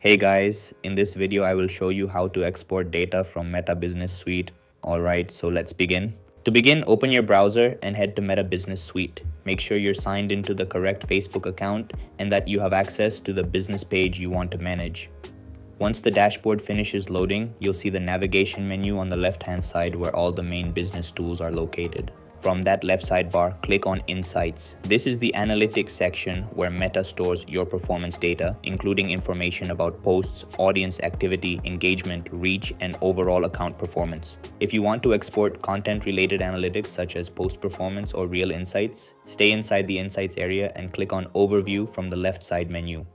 Hey guys, in this video I will show you how to export data from Meta Business Suite. Alright, so let's begin. To begin, open your browser and head to Meta Business Suite. Make sure you're signed into the correct Facebook account and that you have access to the business page you want to manage. Once the dashboard finishes loading, you'll see the navigation menu on the left-hand side where all the main business tools are located. From that left sidebar, click on Insights. This is the analytics section where Meta stores your performance data, including information about posts, audience activity, engagement, reach, and overall account performance. If you want to export content-related analytics such as post performance or real insights, stay inside the Insights area and click on Overview from the left side menu.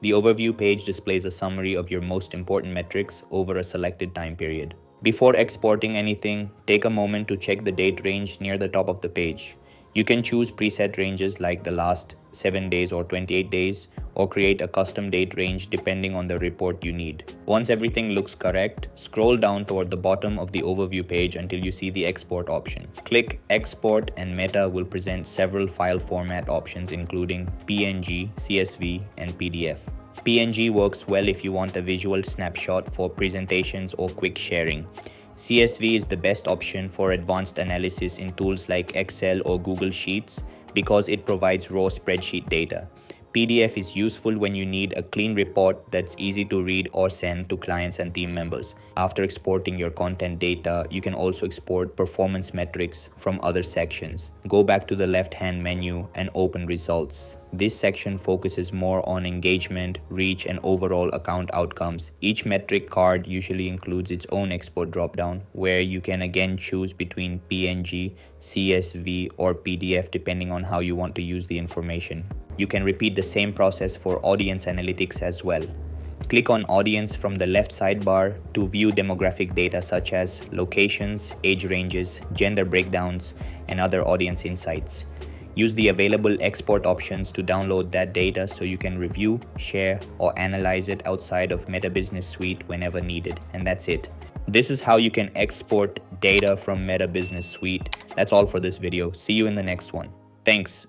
The Overview page displays a summary of your most important metrics over a selected time period. Before exporting anything, take a moment to check the date range near the top of the page. You can choose preset ranges like the last 7 days or 28 days, or create a custom date range depending on the report you need. Once everything looks correct, scroll down toward the bottom of the overview page until you see the export option. Click Export and Meta will present several file format options including PNG, CSV, and PDF. PNG works well if you want a visual snapshot for presentations or quick sharing. CSV is the best option for advanced analysis in tools like Excel or Google Sheets because it provides raw spreadsheet data. PDF is useful when you need a clean report that's easy to read or send to clients and team members. After exporting your content data, you can also export performance metrics from other sections. Go back to the left-hand menu and open Results. This section focuses more on engagement, reach, and overall account outcomes. Each metric card usually includes its own export dropdown, where you can again choose between PNG, CSV, or PDF depending on how you want to use the information. You can repeat the same process for audience analytics as well. Click on Audience from the left sidebar to view demographic data such as locations, age ranges, gender breakdowns, and other audience insights. Use the available export options to download that data so you can review, share, or analyze it outside of Meta Business Suite whenever needed. And that's it. This is how you can export data from Meta Business Suite. That's all for this video. See you in the next one. Thanks.